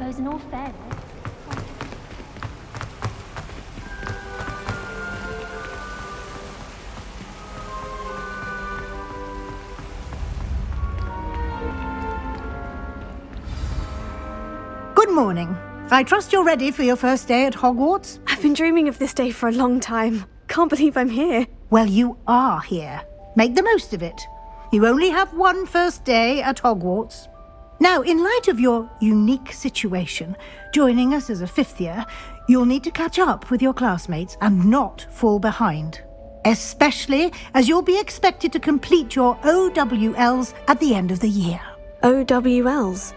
suppose in all fairness... Good morning. I trust you're ready for your first day at Hogwarts? I've been dreaming of this day for a long time. Can't believe I'm here. Well, you are here. Make the most of it. You only have one first day at Hogwarts. Now, in light of your unique situation, joining us as a fifth year, you'll need to catch up with your classmates and not fall behind. Especially as you'll be expected to complete your OWLs at the end of the year. OWLs?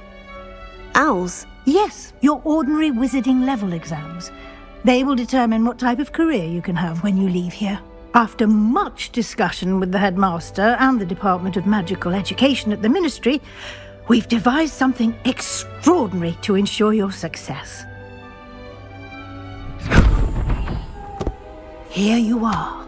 Owls? Yes, your ordinary wizarding level exams. They will determine what type of career you can have when you leave here. After much discussion with the headmaster and the Department of Magical Education at the Ministry, we've devised something extraordinary to ensure your success. Here you are.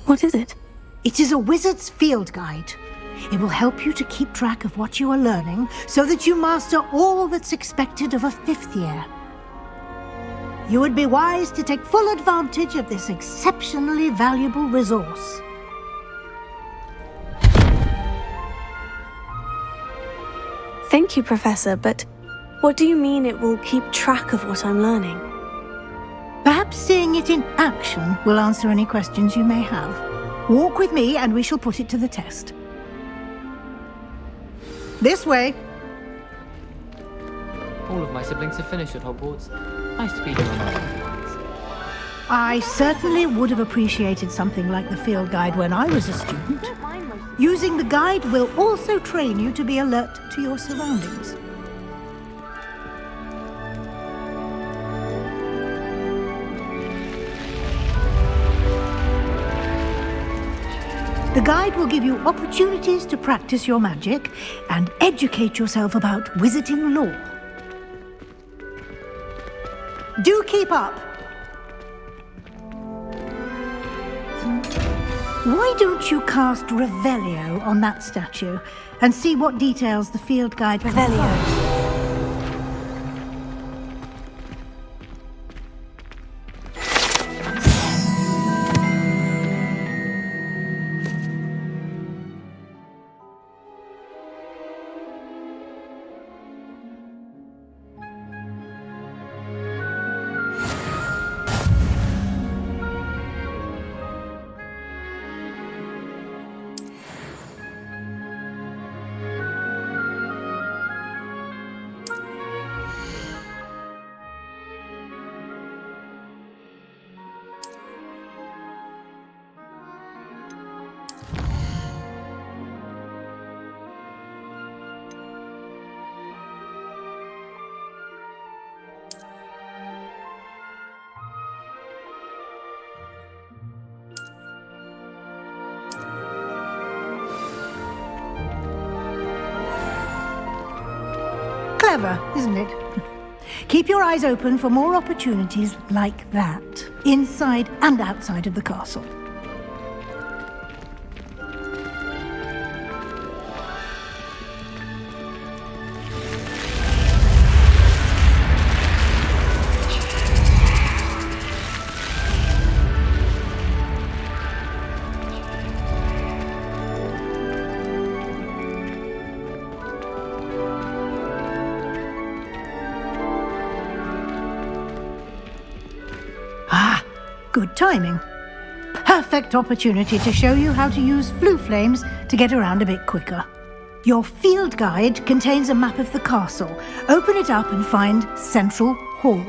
What is it? It is a wizard's field guide. It will help you to keep track of what you are learning so that you master all that's expected of a fifth year. You would be wise to take full advantage of this exceptionally valuable resource. Thank you, Professor, but what do you mean it will keep track of what I'm learning? Perhaps seeing it in action will answer any questions you may have. Walk with me and we shall put it to the test. This way. All of my siblings have finished at Hogwarts. Nice to be here on my own. I certainly would have appreciated something like the field guide when I was a student. Using the guide will also train you to be alert to your surroundings. The guide will give you opportunities to practice your magic and educate yourself about wizarding lore. Do keep up! Why don't you cast Revelio on that statue and see what details the field guide Revelio. Clever, isn't it? Keep your eyes open for more opportunities like that, inside and outside of the castle. Good timing. Perfect opportunity to show you how to use flue flames to get around a bit quicker. Your field guide contains a map of the castle. Open it up and find Central Hall.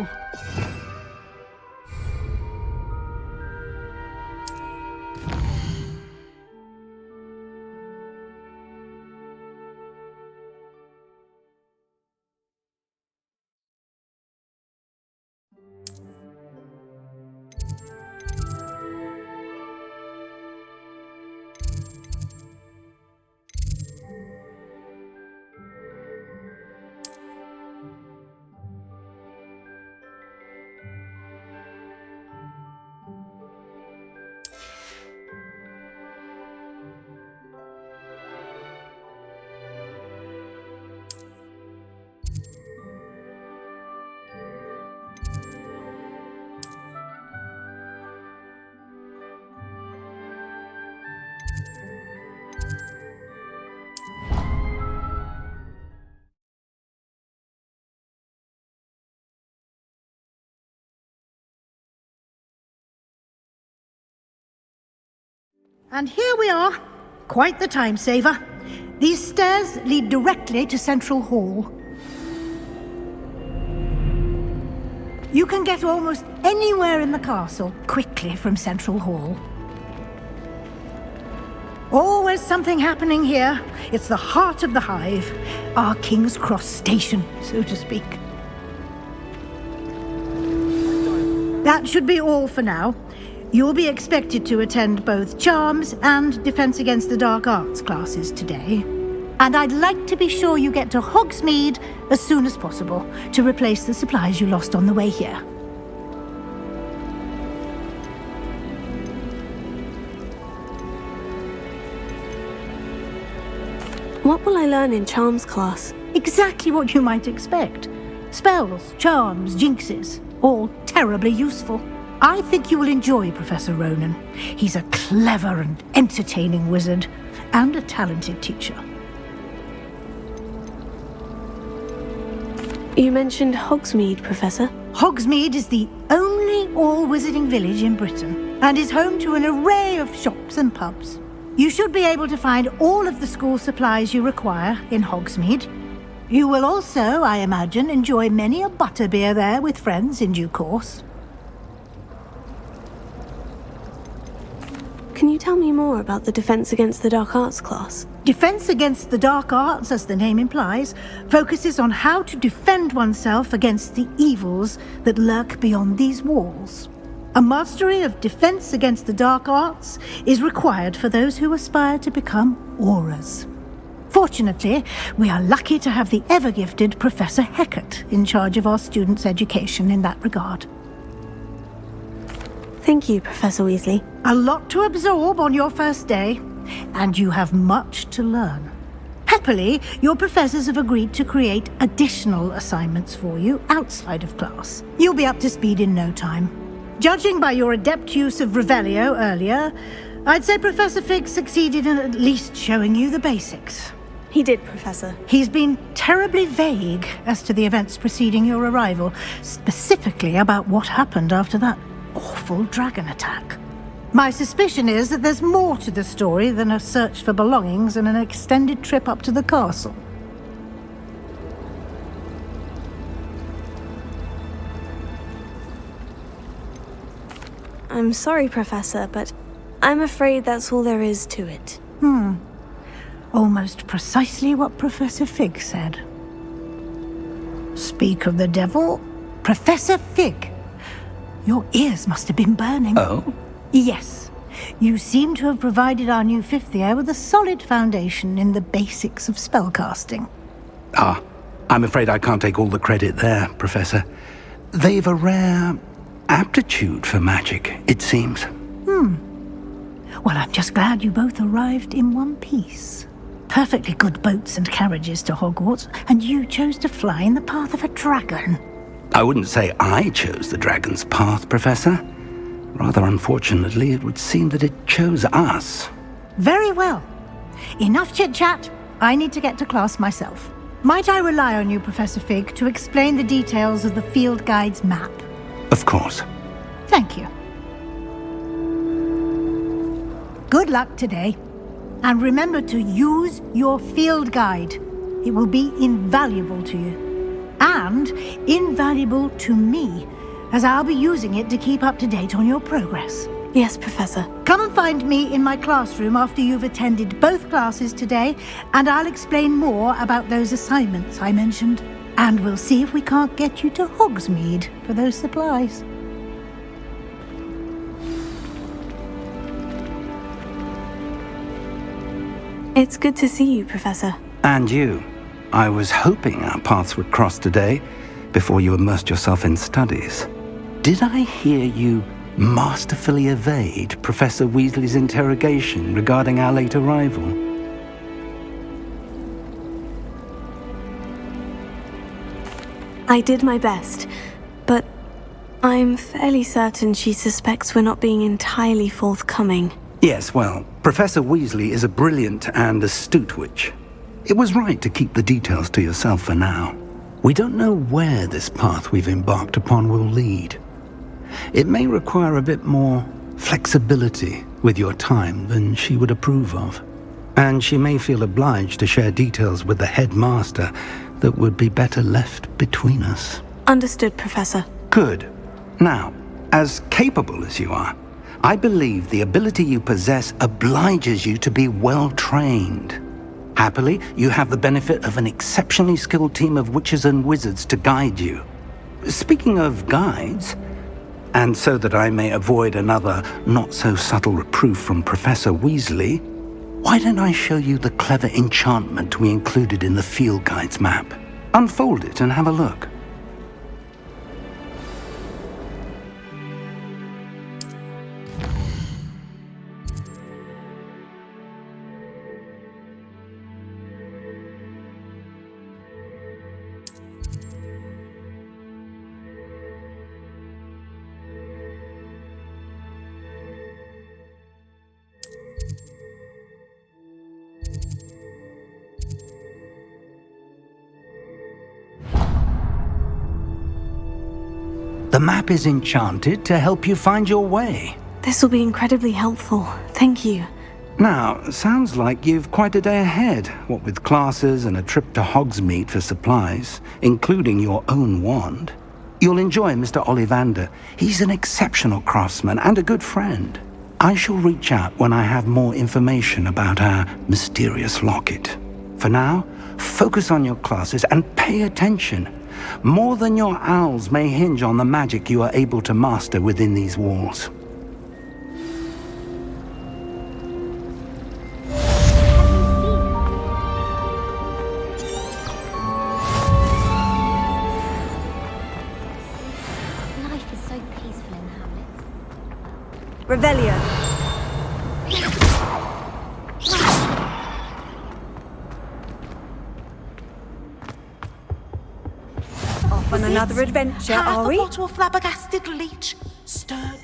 And here we are. Quite the time saver. These stairs lead directly to Central Hall. You can get almost anywhere in the castle quickly from Central Hall. Always something happening here. It's the heart of the hive, our King's Cross station, so to speak. That should be all for now. You'll be expected to attend both Charms and Defense Against the Dark Arts classes today. And I'd like to be sure you get to Hogsmeade as soon as possible to replace the supplies you lost on the way here. What will I learn in Charms class? Exactly what you might expect. Spells, charms, jinxes, all terribly useful. I think you will enjoy Professor Ronan. He's a clever and entertaining wizard, and a talented teacher. You mentioned Hogsmeade, Professor. Hogsmeade is the only all-wizarding village in Britain, and is home to an array of shops and pubs. You should be able to find all of the school supplies you require in Hogsmeade. You will also, I imagine, enjoy many a butterbeer there with friends in due course. Can you tell me more about the Defense Against the Dark Arts class? Defense Against the Dark Arts, as the name implies, focuses on how to defend oneself against the evils that lurk beyond these walls. A mastery of Defense Against the Dark Arts is required for those who aspire to become auras. Fortunately, we are lucky to have the ever-gifted Professor Hecat in charge of our students' education in that regard. Thank you, Professor Weasley. A lot to absorb on your first day, and you have much to learn. Happily, your professors have agreed to create additional assignments for you outside of class. You'll be up to speed in no time. Judging by your adept use of Revelio earlier, I'd say Professor Fig succeeded in at least showing you the basics. He did, Professor. He's been terribly vague as to the events preceding your arrival, specifically about what happened after that awful dragon attack. My suspicion is that there's more to the story than a search for belongings and an extended trip up to the castle. I'm sorry, Professor, but I'm afraid that's all there is to it. Almost precisely what Professor Fig said. Speak of the devil, Professor Fig. Your ears must have been burning. Oh? Yes. You seem to have provided our new fifth year with a solid foundation in the basics of spellcasting. I'm afraid I can't take all the credit there, Professor. They've a rare aptitude for magic, it seems. Well, I'm just glad you both arrived in one piece. Perfectly good boats and carriages to Hogwarts, and you chose to fly in the path of a dragon. I wouldn't say I chose the dragon's path, Professor. Rather unfortunately, it would seem that it chose us. Very well. Enough chit-chat. I need to get to class myself. Might I rely on you, Professor Fig, to explain the details of the field guide's map? Of course. Thank you. Good luck today. And remember to use your field guide. It will be invaluable to you. And invaluable to me, as I'll be using it to keep up to date on your progress. Yes, Professor. Come and find me in my classroom after you've attended both classes today, and I'll explain more about those assignments I mentioned. And we'll see if we can't get you to Hogsmeade for those supplies. It's good to see you, Professor. And you. I was hoping our paths would cross today, before you immersed yourself in studies. Did I hear you masterfully evade Professor Weasley's interrogation regarding our late arrival? I did my best, but I'm fairly certain she suspects we're not being entirely forthcoming. Yes, well, Professor Weasley is a brilliant and astute witch. It was right to keep the details to yourself for now. We don't know where this path we've embarked upon will lead. It may require a bit more flexibility with your time than she would approve of. And she may feel obliged to share details with the headmaster that would be better left between us. Understood, Professor. Good. Now, as capable as you are, I believe the ability you possess obliges you to be well trained. Happily, you have the benefit of an exceptionally skilled team of witches and wizards to guide you. Speaking of guides, and so that I may avoid another not-so-subtle reproof from Professor Weasley, why don't I show you the clever enchantment we included in the field guide's map? Unfold it and have a look. The map is enchanted to help you find your way. This will be incredibly helpful. Thank you. Now, sounds like you've quite a day ahead, what with classes and a trip to Hogsmeade for supplies, including your own wand. You'll enjoy Mr. Ollivander. He's an exceptional craftsman and a good friend. I shall reach out when I have more information about our mysterious locket. For now, focus on your classes and pay attention. More than your owls may hinge on the magic you are able to master within these walls. Life is so peaceful in Hamlet. Revelio. Off on another adventure, are we? Half a bottle of flabbergasted leech, stirred.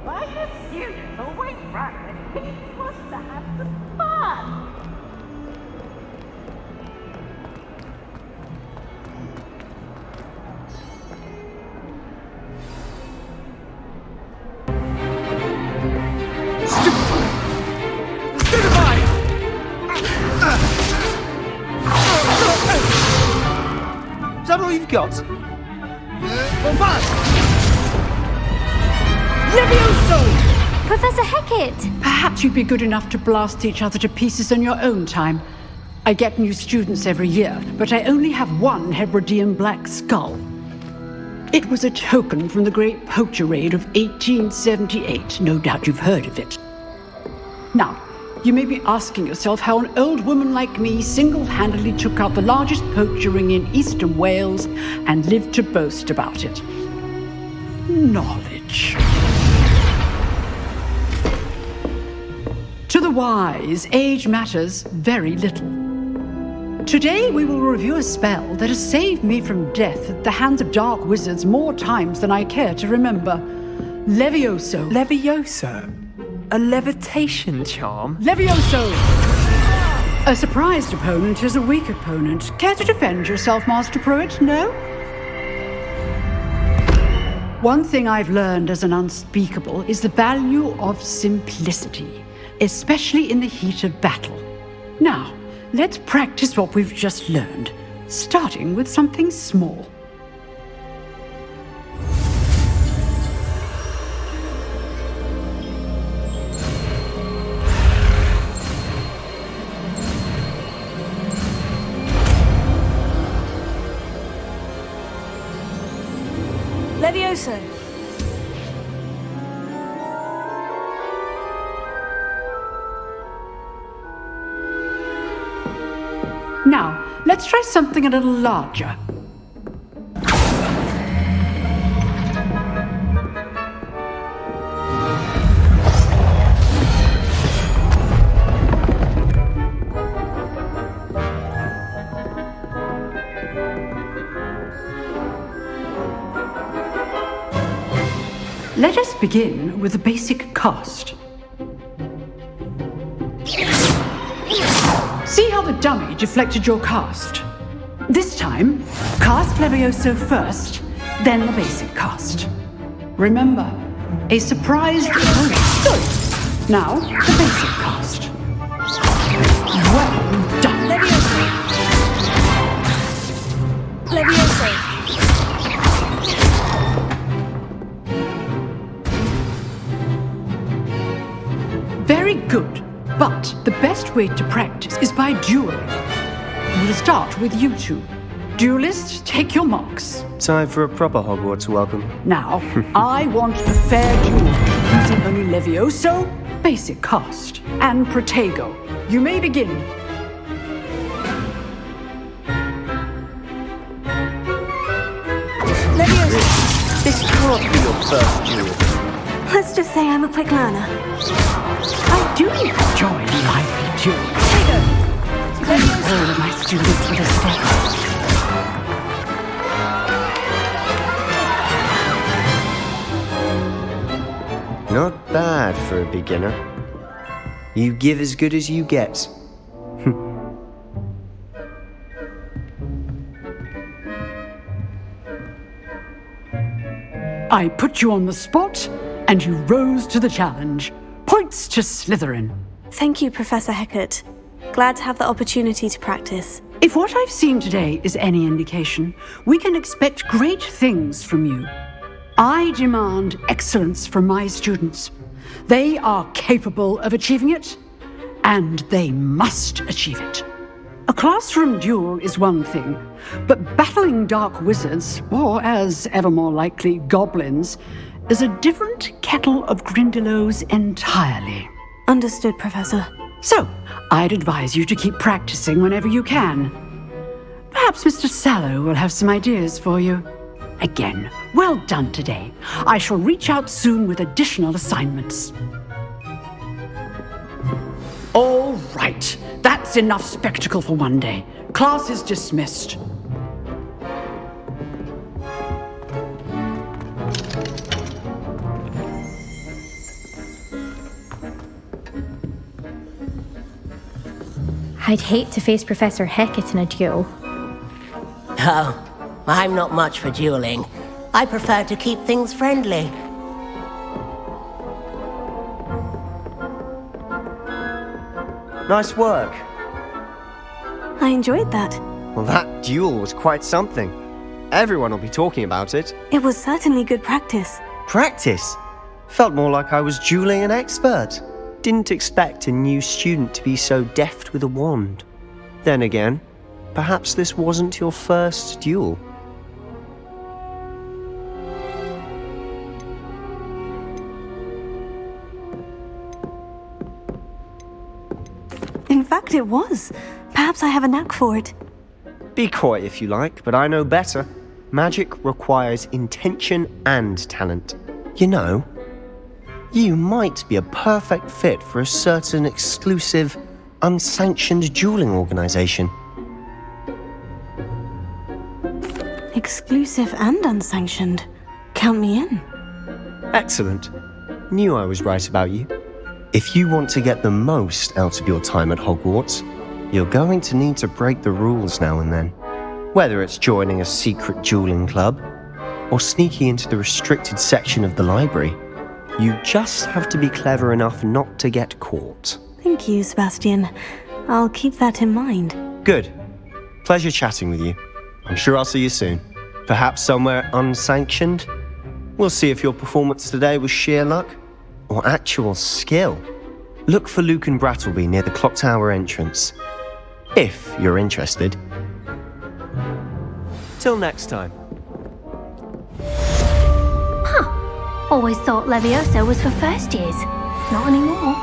Why the students always run when he wants to have some fun? Is that all you've got? Bombast! Levioso! Professor Hecat! Perhaps you'd be good enough to blast each other to pieces in your own time. I get new students every year, but I only have one Hebridean black skull. It was a token from the Great Poacher Raid of 1878. No doubt you've heard of it. Now, you may be asking yourself how an old woman like me single-handedly took out the largest poacher ring in eastern Wales and lived to boast about it. Knowledge. To the wise, age matters very little. Today we will review a spell that has saved me from death at the hands of dark wizards more times than I care to remember. Levioso. Levioso? A levitation charm? Levioso! A surprised opponent is a weak opponent. Care to defend yourself, Master Pruitt? No? One thing I've learned as an unspeakable is the value of simplicity, especially in the heat of battle. Now, let's practice what we've just learned, starting with something small. Levioso. Now, let's try something a little larger. Let us begin with the basic cast. See how the dummy deflected your cast? This time, cast Levioso first, then the basic cast. Remember, a surprise opponent. Good. Now, the basic cast. Well done. Levioso. Levioso. Very good. But the best way to practice is by dueling. We'll start with you two. Duelists, take your marks. Time for a proper Hogwarts welcome. Now, I want a fair duel, using only Levioso, basic cast, and Protego. You may begin. Levioso. This can't be your first duel. Let's just say I'm a quick learner. I do enjoy lively duels. All of my students with a step. Not bad for a beginner. You give as good as you get. I put you on the spot, and you rose to the challenge. Points to Slytherin. Thank you, Professor Hecat. Glad to have the opportunity to practice. If what I've seen today is any indication, we can expect great things from you. I demand excellence from my students. They are capable of achieving it, and they must achieve it. A classroom duel is one thing, but battling dark wizards, or as ever more likely, goblins, is a different kettle of Grindylows entirely. Understood, Professor. So, I'd advise you to keep practicing whenever you can. Perhaps Mr. Sallow will have some ideas for you. Again, well done today. I shall reach out soon with additional assignments. All right, that's enough spectacle for one day. Class is dismissed. I'd hate to face Professor Hecat in a duel. Oh, I'm not much for dueling. I prefer to keep things friendly. Nice work. I enjoyed that. Well, that duel was quite something. Everyone will be talking about it. It was certainly good practice. Practice? Felt more like I was dueling an expert. Didn't expect a new student to be so deft with a wand. Then again, perhaps this wasn't your first duel. In fact, it was. Perhaps I have a knack for it. Be coy if you like, but I know better. Magic requires intention and talent. You know, you might be a perfect fit for a certain exclusive, unsanctioned dueling organization. Exclusive and unsanctioned. Count me in. Excellent. Knew I was right about you. If you want to get the most out of your time at Hogwarts, you're going to need to break the rules now and then. Whether it's joining a secret dueling club, or sneaking into the restricted section of the library, you just have to be clever enough not to get caught. Thank you, Sebastian. I'll keep that in mind. Good. Pleasure chatting with you. I'm sure I'll see you soon. Perhaps somewhere unsanctioned? We'll see if your performance today was sheer luck or actual skill. Look for Luke and Brattleby near the clock tower entrance, if you're interested. Till next time. Always thought Levioso was for first years. Not anymore.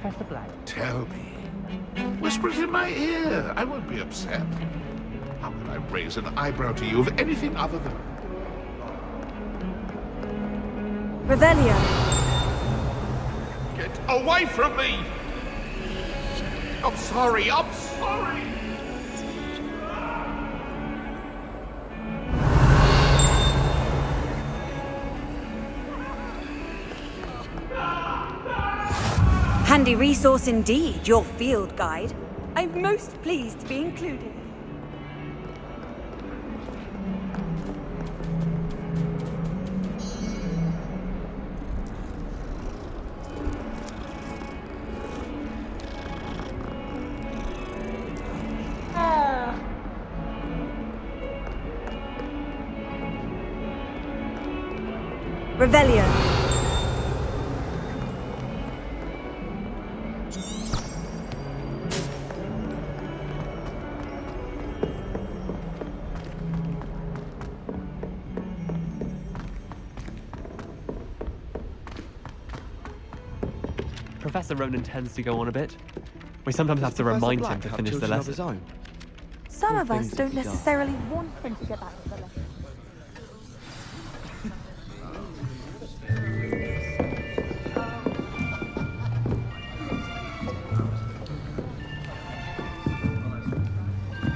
Professor Black. Tell me. Whisper it in my ear. I won't be upset. How can I raise an eyebrow to you of anything other than... Revelio. Get away from me! I'm sorry, I'm sorry! Handy resource indeed, your field guide. I'm most pleased to be included. Revelio. Professor Ronan tends to go on a bit. We sometimes have to remind him to finish the lesson. Some of us don't necessarily want him to get back to the lesson.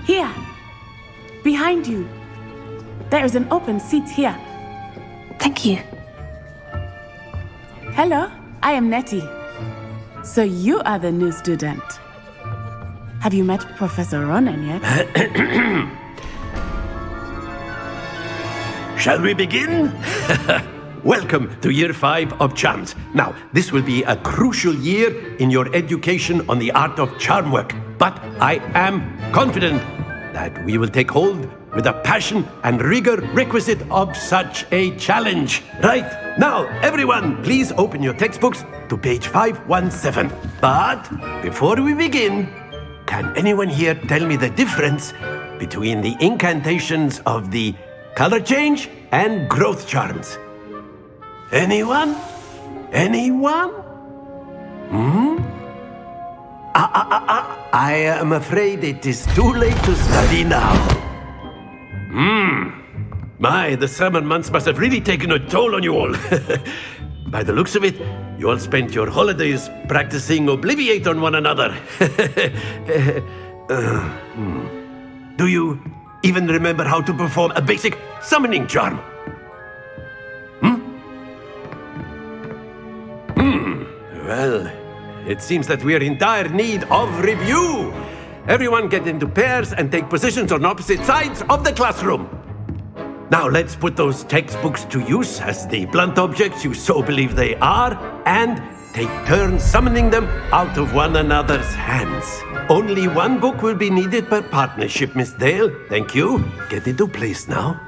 Here! Behind you! There is an open seat here. Thank you. Hello, I am Nettie. So you are the new student. Have you met Professor Ronan yet? Shall we begin? Welcome to Year 5 of Charms. Now, this will be a crucial year in your education on the art of charm work. But I am confident that we will take hold with the passion and rigor requisite of such a challenge. Right, now, everyone, please open your textbooks to page 517. But before we begin, can anyone here tell me the difference between the incantations of the color change and growth charms? Anyone? Anyone? I am afraid it is too late to study now. My, the summer months must have really taken a toll on you all. By the looks of it, you all spent your holidays practicing Obliviate on one another. Do you even remember how to perform a basic summoning charm? Well, it seems that we are in dire need of review. Everyone get into pairs and take positions on opposite sides of the classroom. Now let's put those textbooks to use as the blunt objects you so believe they are, and take turns summoning them out of one another's hands. Only one book will be needed per partnership, Miss Dale. Thank you. Get into place now.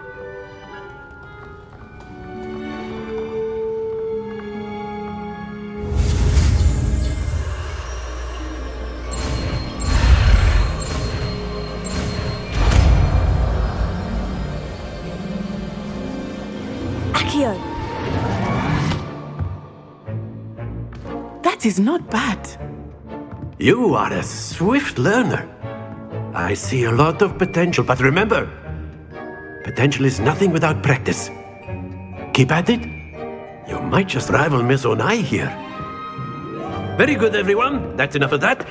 That is not bad. You are a swift learner. I see a lot of potential, but remember, potential is nothing without practice. Keep at it. You might just rival Miss Onai here. Very good, everyone. That's enough of that.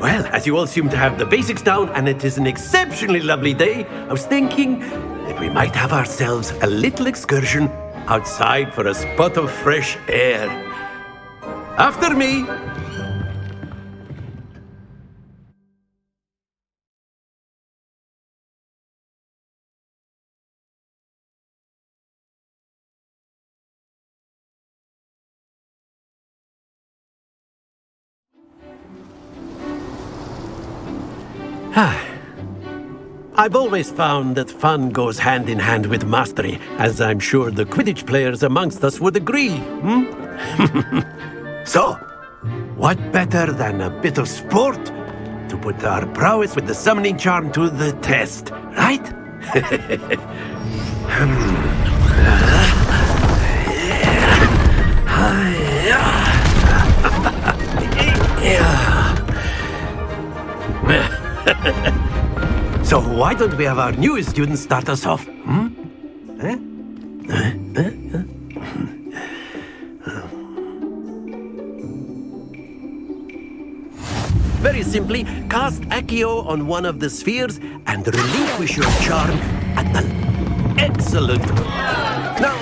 Well, as you all seem to have the basics down, and it is an exceptionally lovely day, I was thinking that we might have ourselves a little excursion outside for a spot of fresh air. After me! I've always found that fun goes hand in hand with mastery, as I'm sure the Quidditch players amongst us would agree, So, what better than a bit of sport to put our prowess with the summoning charm to the test, right? why don't we have our newest student start us off? Eh? Very simply, cast Accio on one of the spheres and relinquish your charm at the... Excellent! Now,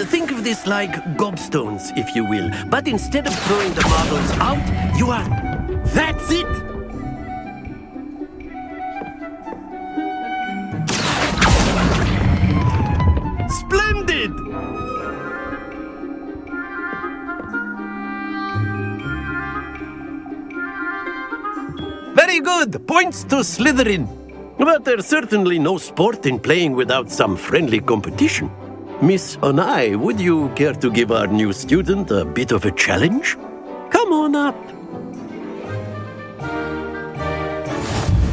think of this like gobstones, if you will. But instead of throwing the marbles out, you are... That's it! Splendid! Very good! Points to Slytherin. But there's certainly no sport in playing without some friendly competition. Miss Onai, would you care to give our new student a bit of a challenge? Come on up.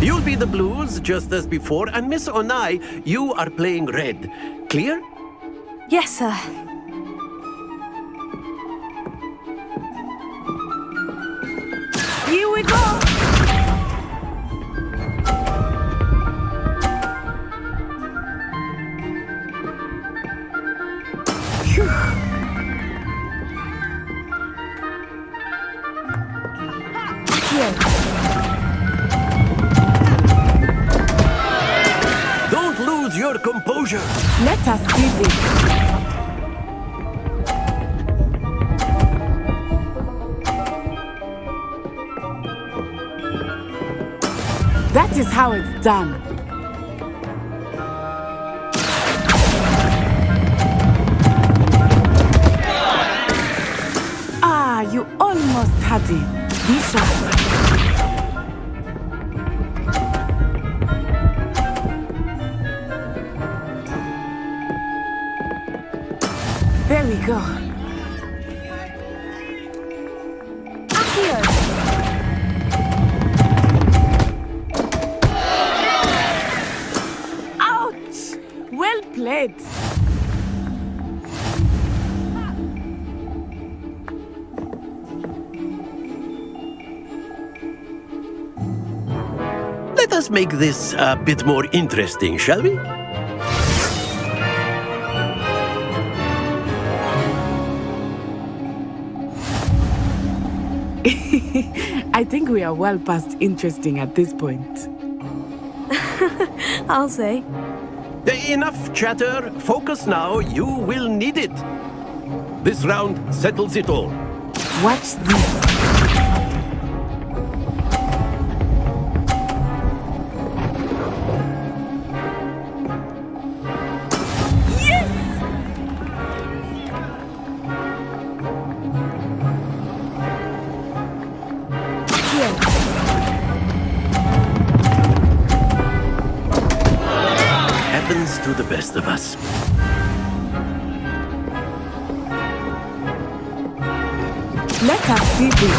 You'll be the blues, just as before, and Miss Onai, you are playing red. Clear? Yes, sir. Here we go! Don't lose your composure. Let us see this. That is how it's done. Ah, you almost had it. Be sharp. There we go. Ouch! Well played. Let us make this a bit more interesting, shall we? I think we are well past interesting at this point. I'll say. Enough chatter. Focus now. You will need it. This round settles it all. Watch this. Happens to the best of us. Let us see this.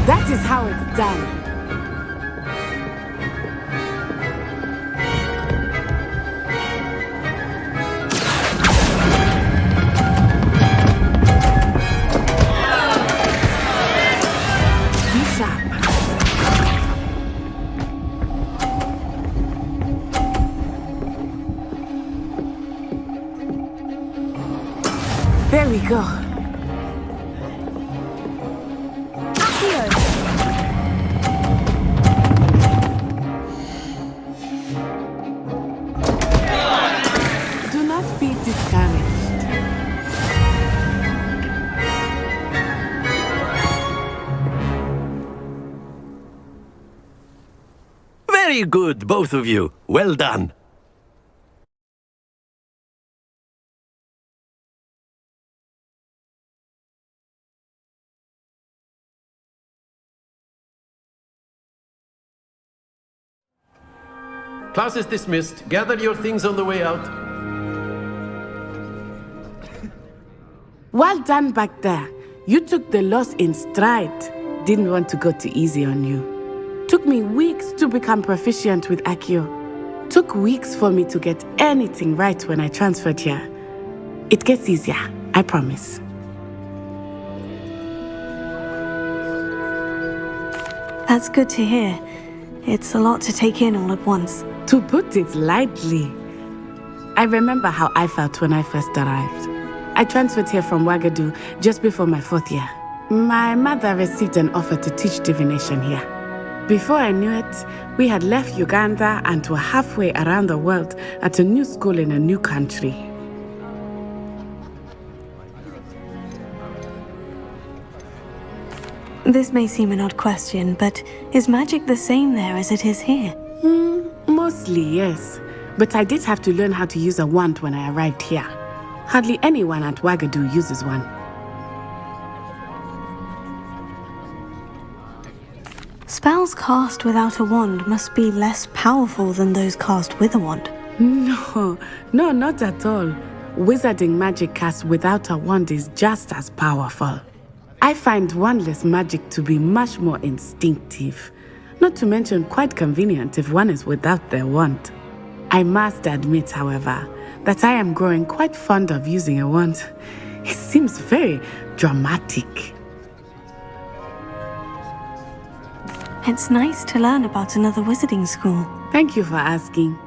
That is how it's done. There we go. Do not be discouraged. Very good, both of you. Well done. Class is dismissed. Gather your things on the way out. Well done back there. You took the loss in stride. Didn't want to go too easy on you. Took me weeks to become proficient with Accio. Took weeks for me to get anything right when I transferred here. It gets easier, I promise. That's good to hear. It's a lot to take in all at once. To put it lightly, I remember how I felt when I first arrived. I transferred here from Ouagadougou just before my 4th year. My mother received an offer to teach divination here. Before I knew it, we had left Uganda and were halfway around the world at a new school in a new country. This may seem an odd question, but is magic the same there as it is here? Mostly, yes. But I did have to learn how to use a wand when I arrived here. Hardly anyone at Ouagadougou uses one. Spells cast without a wand must be less powerful than those cast with a wand. No, not at all. Wizarding magic cast without a wand is just as powerful. I find wandless magic to be much more instinctive, not to mention quite convenient if one is without their wand. I must admit, however, that I am growing quite fond of using a wand. It seems very dramatic. It's nice to learn about another wizarding school. Thank you for asking.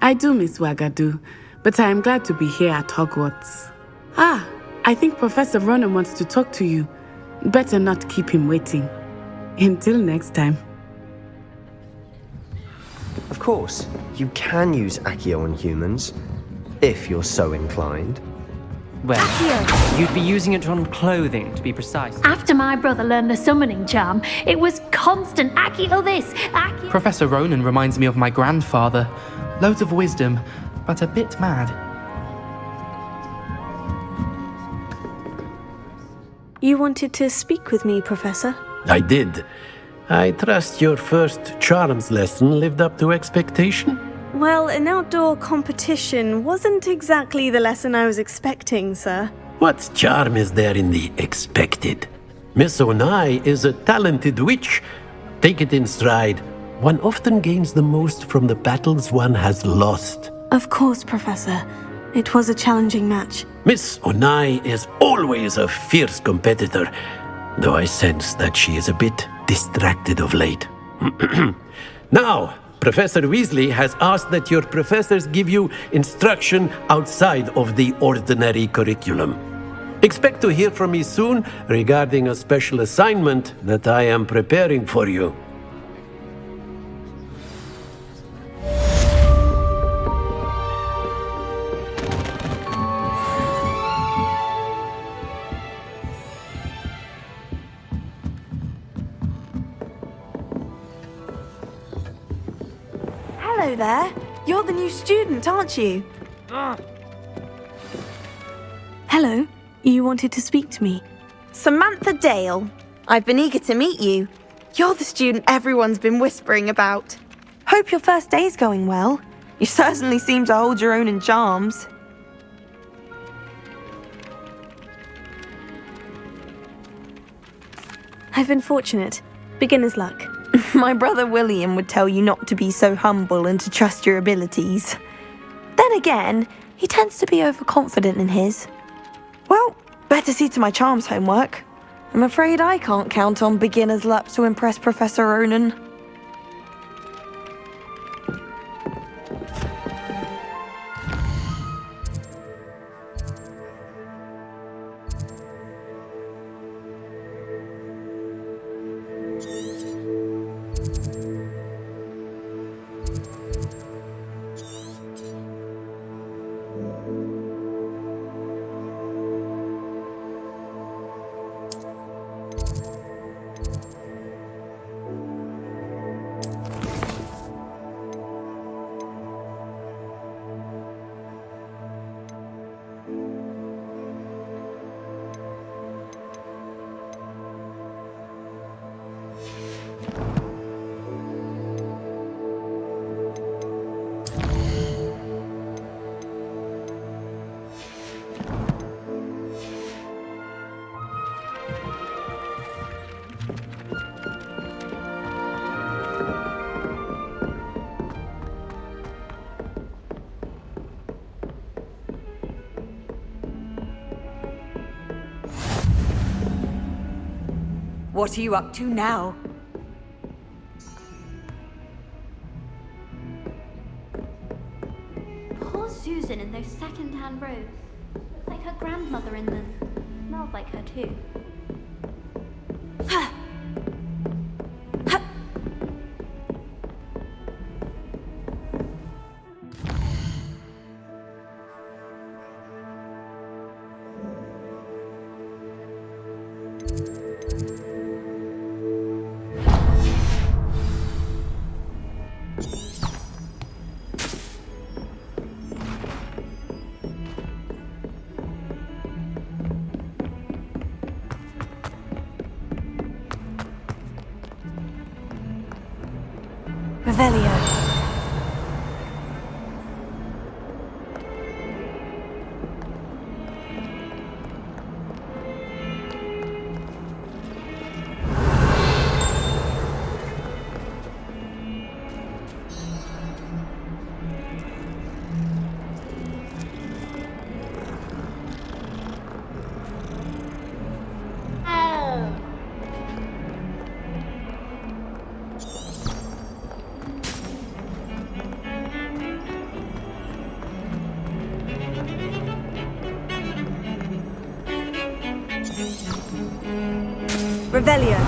I do miss Ouagadougou, but I am glad to be here at Hogwarts. I think Professor Ronan wants to talk to you. Better not keep him waiting. Until next time. Of course, you can use Accio on humans, if you're so inclined. Well, you'd be using it on clothing, to be precise. After my brother learned the summoning charm, it was constant Accio this, Accio... Professor Ronan reminds me of my grandfather. Loads of wisdom, but a bit mad. You wanted to speak with me, Professor? I did. I trust your first charms lesson lived up to expectation? Well, an outdoor competition wasn't exactly the lesson I was expecting, sir. What charm is there in the expected? Miss Onai is a talented witch. Take it in stride. One often gains the most from the battles one has lost. Of course, Professor. It was a challenging match. Miss Onai is always a fierce competitor, though I sense that she is a bit distracted of late. Now, Professor Weasley has asked that your professors give you instruction outside of the ordinary curriculum. Expect to hear from me soon regarding a special assignment that I am preparing for you. Hello there. You're the new student, aren't you? Hello. You wanted to speak to me. Samantha Dale. I've been eager to meet you. You're the student everyone's been whispering about. Hope your first day's going well. You certainly seem to hold your own in charms. I've been fortunate. Beginner's luck. My brother William would tell you not to be so humble and to trust your abilities. Then again, he tends to be overconfident in his. Well, better see to my charms homework. I'm afraid I can't count on beginner's luck to impress Professor Ronan. What are you up to now? Susan in those second-hand robes. Looks like her grandmother in them. Smells like her too. Revelio. Revelio.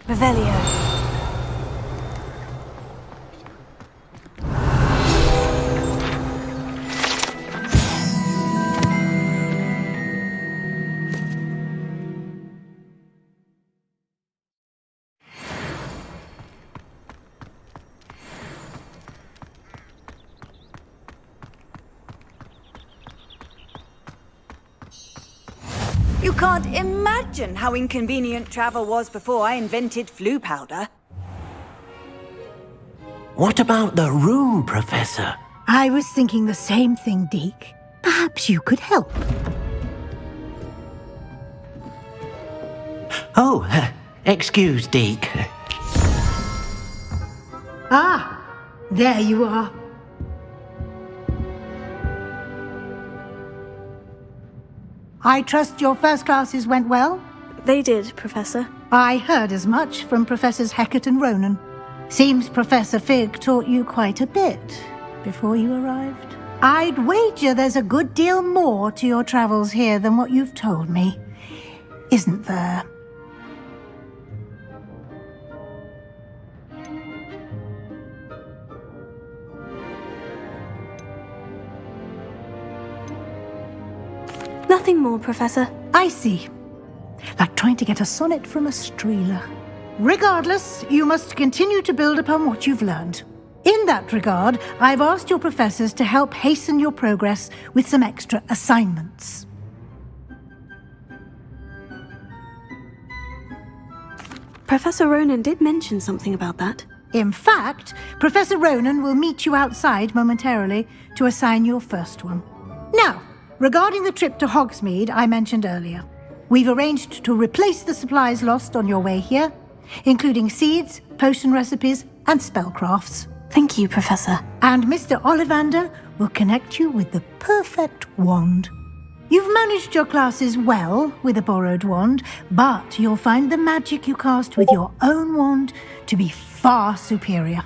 Revelio. You can't imagine how inconvenient travel was before I invented flu powder. What about the room, Professor? I was thinking the same thing, Deke. Perhaps you could help. Oh, excuse, Deke. Ah, there you are. I trust your first classes went well? They did, Professor. I heard as much from Professors Hecat and Ronan. Seems Professor Fig taught you quite a bit before you arrived. I'd wager there's a good deal more to your travels here than what you've told me, isn't there? Nothing more, Professor. I see. Like trying to get a sonnet from a streeler. Regardless, you must continue to build upon what you've learned. In that regard, I've asked your professors to help hasten your progress with some extra assignments. Professor Ronan did mention something about that. In fact, Professor Ronan will meet you outside momentarily to assign your first one. Now, regarding the trip to Hogsmeade I mentioned earlier, we've arranged to replace the supplies lost on your way here, including seeds, potion recipes, and spellcrafts. Thank you, Professor. And Mr. Ollivander will connect you with the perfect wand. You've managed your classes well with a borrowed wand, but you'll find the magic you cast with your own wand to be far superior.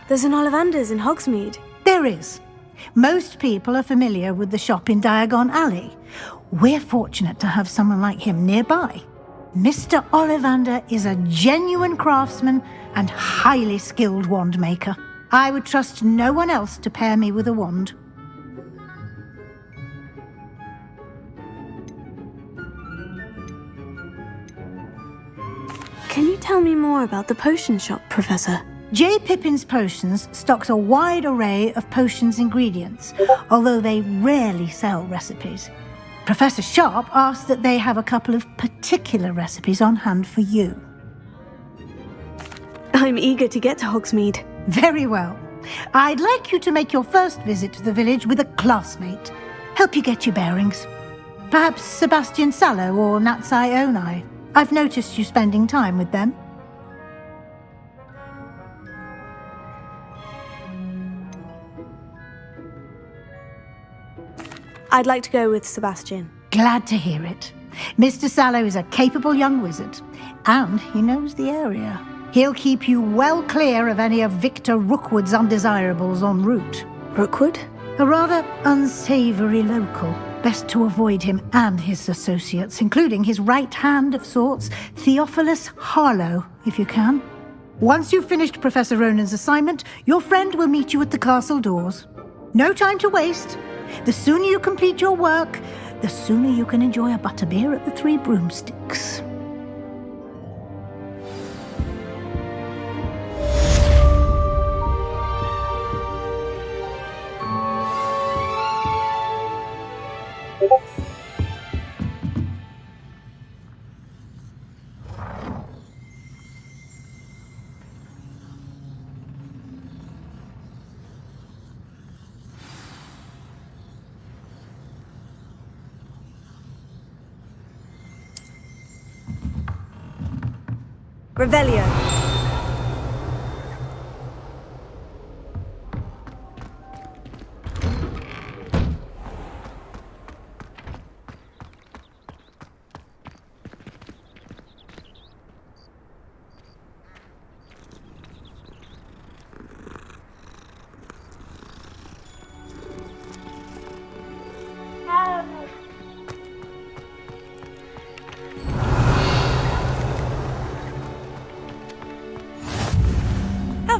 There's an Ollivander's in Hogsmeade. There is. Most people are familiar with the shop in Diagon Alley. We're fortunate to have someone like him nearby. Mr. Ollivander is a genuine craftsman and highly skilled wand maker. I would trust no one else to pair me with a wand. Can you tell me more about the potion shop, Professor? J. Pippin's Potions stocks a wide array of potions ingredients, although they rarely sell recipes. Professor Sharp asks that they have a couple of particular recipes on hand for you. I'm eager to get to Hogsmeade. Very well. I'd like you to make your first visit to the village with a classmate. Help you get your bearings. Perhaps Sebastian Sallow or Natsai Onai. I've noticed you spending time with them. I'd like to go with Sebastian. Glad to hear it. Mr. Sallow is a capable young wizard, and he knows the area. He'll keep you well clear of any of Victor Rookwood's undesirables en route. Rookwood? A rather unsavoury local. Best to avoid him and his associates, including his right hand of sorts, Theophilus Harlow, if you can. Once you've finished Professor Ronan's assignment, your friend will meet you at the castle doors. No time to waste. The sooner you complete your work, the sooner you can enjoy a butterbeer at the Three Broomsticks. Revelio.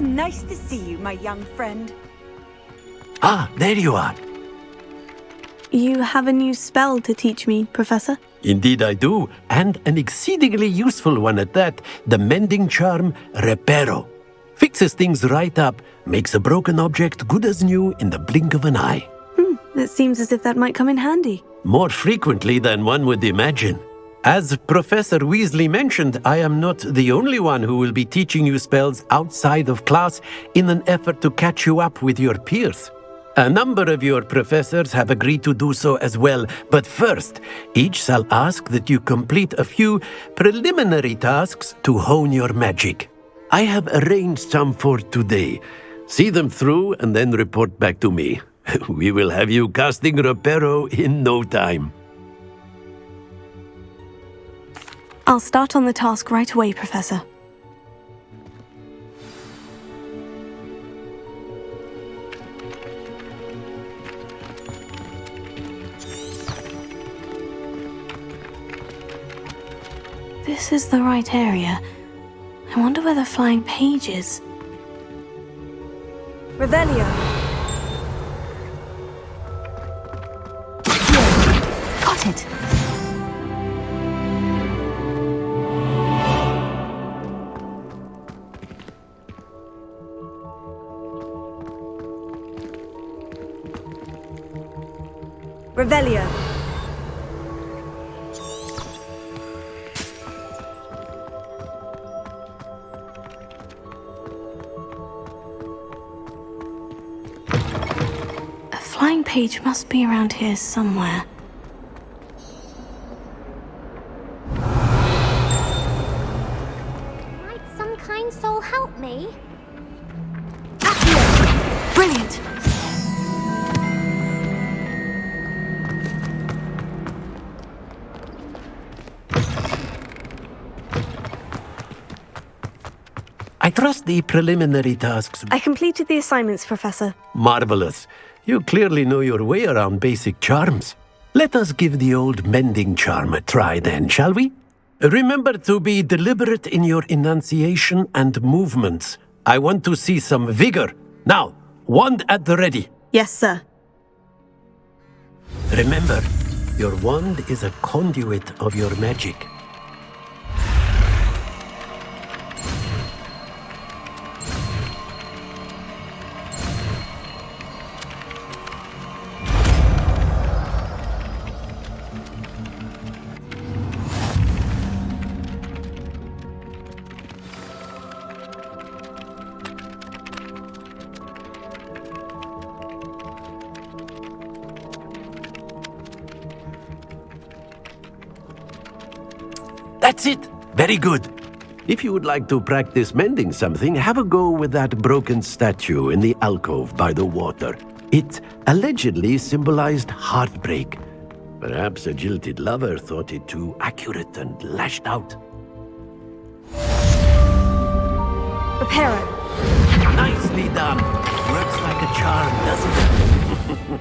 Nice to see you, my young friend. Ah, there you are. You have a new spell to teach me, Professor? Indeed I do, and an exceedingly useful one at that. The mending charm, Reparo. Fixes things right up, makes a broken object good as new in the blink of an eye. It seems as if that might come in handy. More frequently than one would imagine. As Professor Weasley mentioned, I am not the only one who will be teaching you spells outside of class in an effort to catch you up with your peers. A number of your professors have agreed to do so as well, but first, each shall ask that you complete a few preliminary tasks to hone your magic. I have arranged some for today. See them through and then report back to me. We will have you casting Reparo in no time. I'll start on the task right away, Professor. This is the right area. I wonder where the flying page is. Revelio. Got it. Revelio. A flying page must be around here somewhere. Might some kind soul help me? Brilliant! I trust the preliminary tasks. I completed the assignments, Professor. Marvelous. You clearly know your way around basic charms. Let us give the old mending charm a try then, shall we? Remember to be deliberate in your enunciation and movements. I want to see some vigor. Now, wand at the ready. Yes, sir. Remember, your wand is a conduit of your magic. That's it. Very good. If you would like to practice mending something, have a go with that broken statue in the alcove by the water. It allegedly symbolized heartbreak. Perhaps a jilted lover thought it too accurate and lashed out. Reparo. Nicely done. Works like a charm, doesn't it?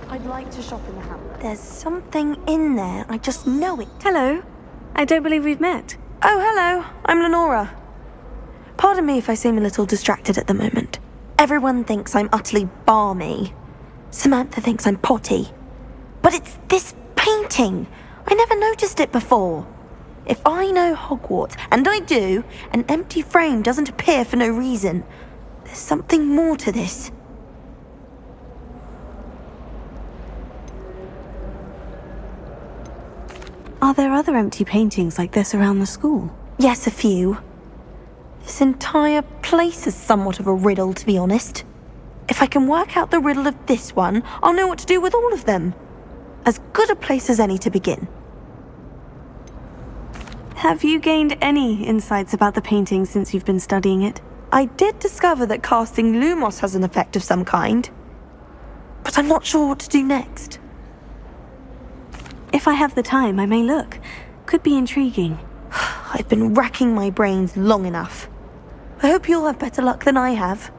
I'd like to shop in the hamlet. There's something in there. I just know it. Hello. I don't believe we've met. Oh, hello. I'm Lenora. Pardon me if I seem a little distracted at the moment. Everyone thinks I'm utterly balmy. Samantha thinks I'm potty. But it's this painting. I never noticed it before. If I know Hogwarts, and I do, an empty frame doesn't appear for no reason. There's something more to this. Are there other empty paintings like this around the school? Yes, a few. This entire place is somewhat of a riddle, to be honest. If I can work out the riddle of this one, I'll know what to do with all of them. As good a place as any to begin. Have you gained any insights about the painting since you've been studying it? I did discover that casting Lumos has an effect of some kind. But I'm not sure what to do next. If I have the time, I may look. Could be intriguing. I've been racking my brains long enough. I hope you'll have better luck than I have.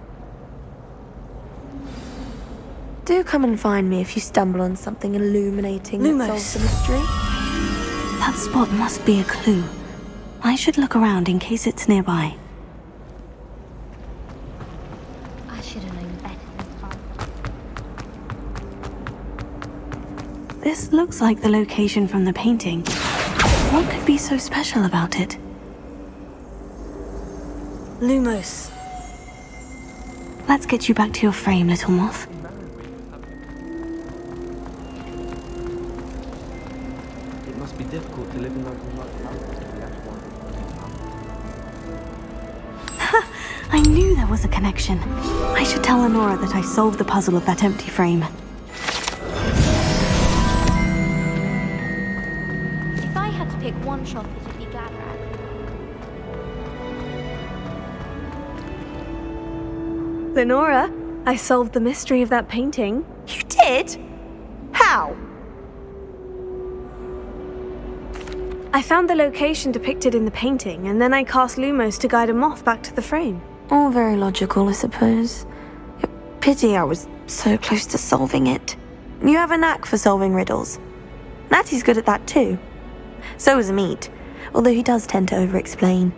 Do come and find me if you stumble on something illuminating that solves the mystery. That spot must be a clue. I should look around in case it's nearby. I should have known better than fun. This looks like the location from the painting. What could be so special about it? Lumos. Let's get you back to your frame, little moth. It must be difficult to live in like I knew there was a connection. I should tell Lenora that I solved the puzzle of that empty frame. If I had to pick one shop, it'd be Gladrag. Lenora, I solved the mystery of that painting. You did? How? I found the location depicted in the painting, and then I cast Lumos to guide a moth back to the frame. All very logical, I suppose. Pity I was so close to solving it. You have a knack for solving riddles. Natty's good at that too. So is Meat, although he does tend to over-explain.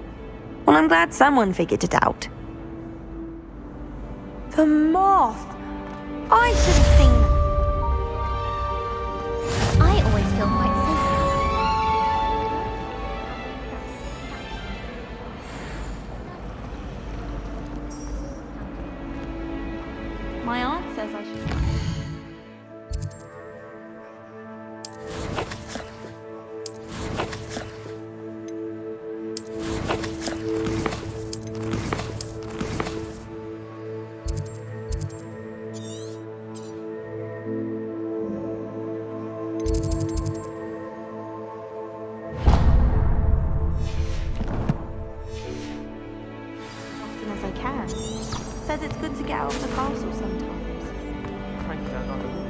Well, I'm glad someone figured it out. The moth! I should have seen it. I always feel quite safe. My aunt says I should. get out of the castle sometimes. Frankly, I'd rather wouldn't.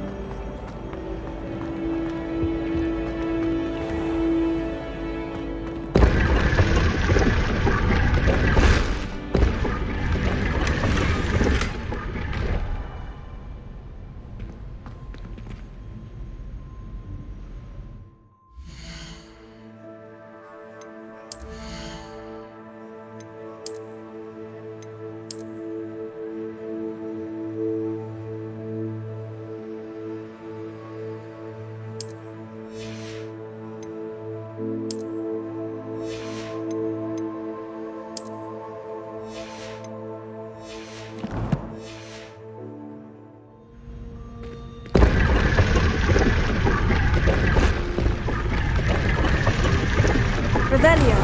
Revelio.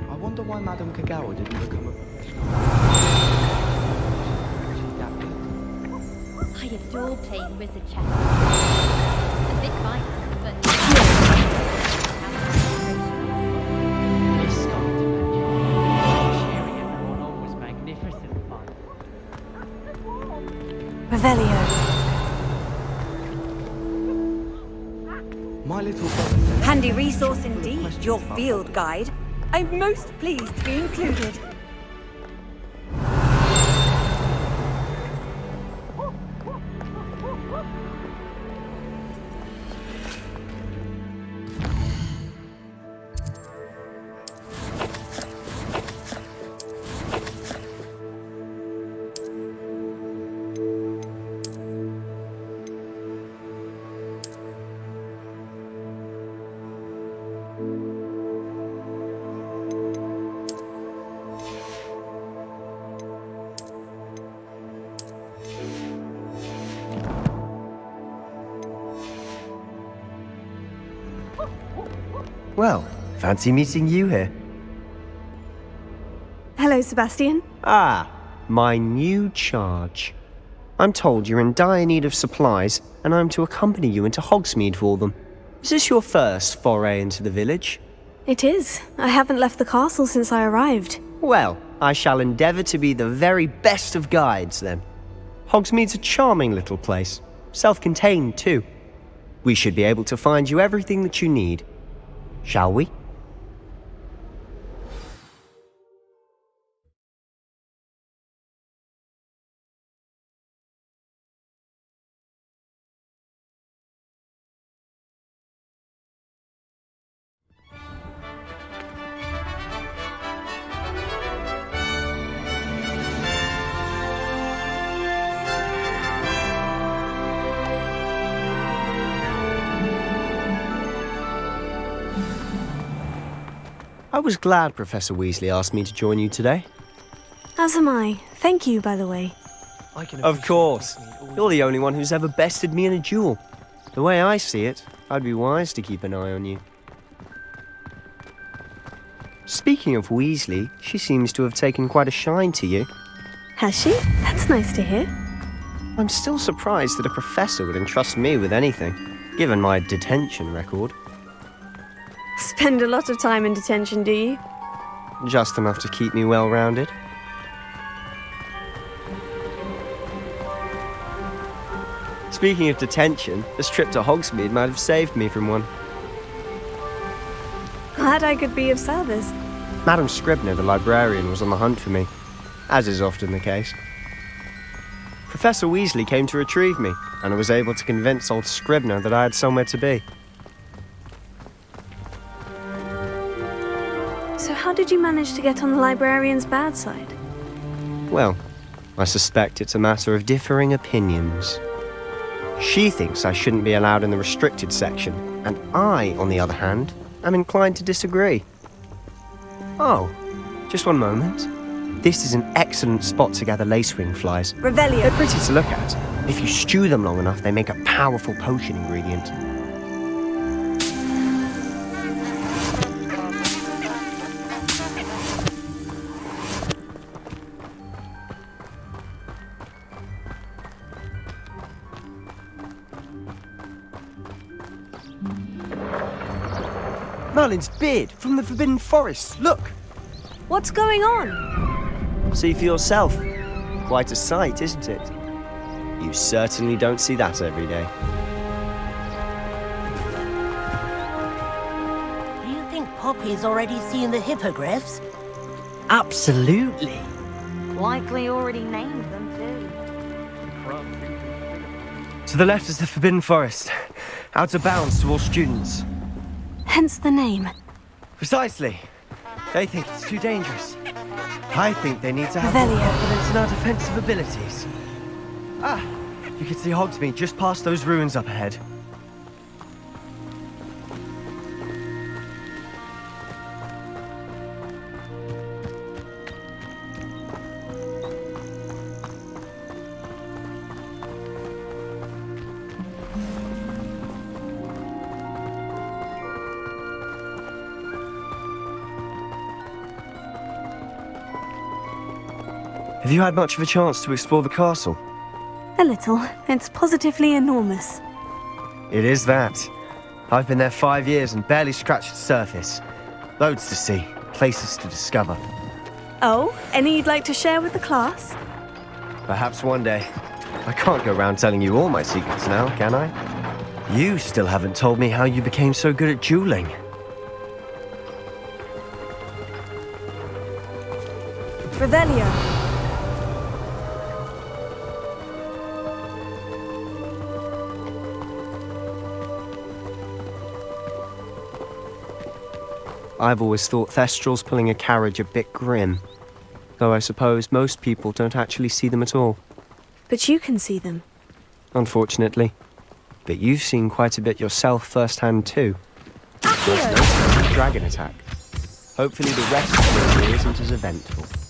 I wonder why Madame Kagawa didn't become a professional. She's that good. I adore playing wizard chess. A bit violent, but... This sculpted magic. Cheering everyone on was magnificent fun. Revelio. My little brother said... Handy resource indeed, your field guide. I'm most pleased to be included. Well, fancy meeting you here. Hello, Sebastian. Ah, my new charge. I'm told you're in dire need of supplies, and I'm to accompany you into Hogsmeade for them. Is this your first foray into the village? It is. I haven't left the castle since I arrived. Well, I shall endeavour to be the very best of guides, then. Hogsmeade's a charming little place. Self-contained, too. We should be able to find you everything that you need. Shall we? I was glad Professor Weasley asked me to join you today. As am I. Thank you, by the way. Of course. You're the only one who's ever bested me in a duel. The way I see it, I'd be wise to keep an eye on you. Speaking of Weasley, she seems to have taken quite a shine to you. Has she? That's nice to hear. I'm still surprised that a professor would entrust me with anything, given my detention record. Spend a lot of time in detention, do you? Just enough to keep me well-rounded. Speaking of detention, this trip to Hogsmeade might have saved me from one. Glad I could be of service. Madam Scribner, the librarian, was on the hunt for me, as is often the case. Professor Weasley came to retrieve me, and I was able to convince old Scribner that I had somewhere to be. So how did you manage to get on the librarian's bad side? Well, I suspect it's a matter of differing opinions. She thinks I shouldn't be allowed in the restricted section, and I, on the other hand, am inclined to disagree. Oh, just one moment. This is an excellent spot to gather lacewing flies. Revelio. They're pretty to look at. If you stew them long enough, they make a powerful potion ingredient. Merlin's beard from the Forbidden Forest. Look! What's going on? See for yourself. Quite a sight, isn't it? You certainly don't see that every day. Do you think Poppy's already seen the hippogriffs? Absolutely. Likely already named them too. To the left is the Forbidden Forest. Out of bounds to all students. Hence the name. Precisely. They think it's too dangerous. I think they need to have Revelio. more confidence in our defensive abilities. Ah, you can see Hogsmeade just past those ruins up ahead. Have you had much of a chance to explore the castle? A little. It's positively enormous. It is that. I've been there 5 years and barely scratched the surface. Loads to see, places to discover. Oh, any you'd like to share with the class? Perhaps one day. I can't go around telling you all my secrets now, can I? You still haven't told me how you became so good at dueling. Revelio. I've always thought Thestrals pulling a carriage a bit grim. Though I suppose most people don't actually see them at all. But you can see them. Unfortunately. But you've seen quite a bit yourself firsthand too. Most notably the dragon attack. Hopefully the rest of the journey isn't as eventful.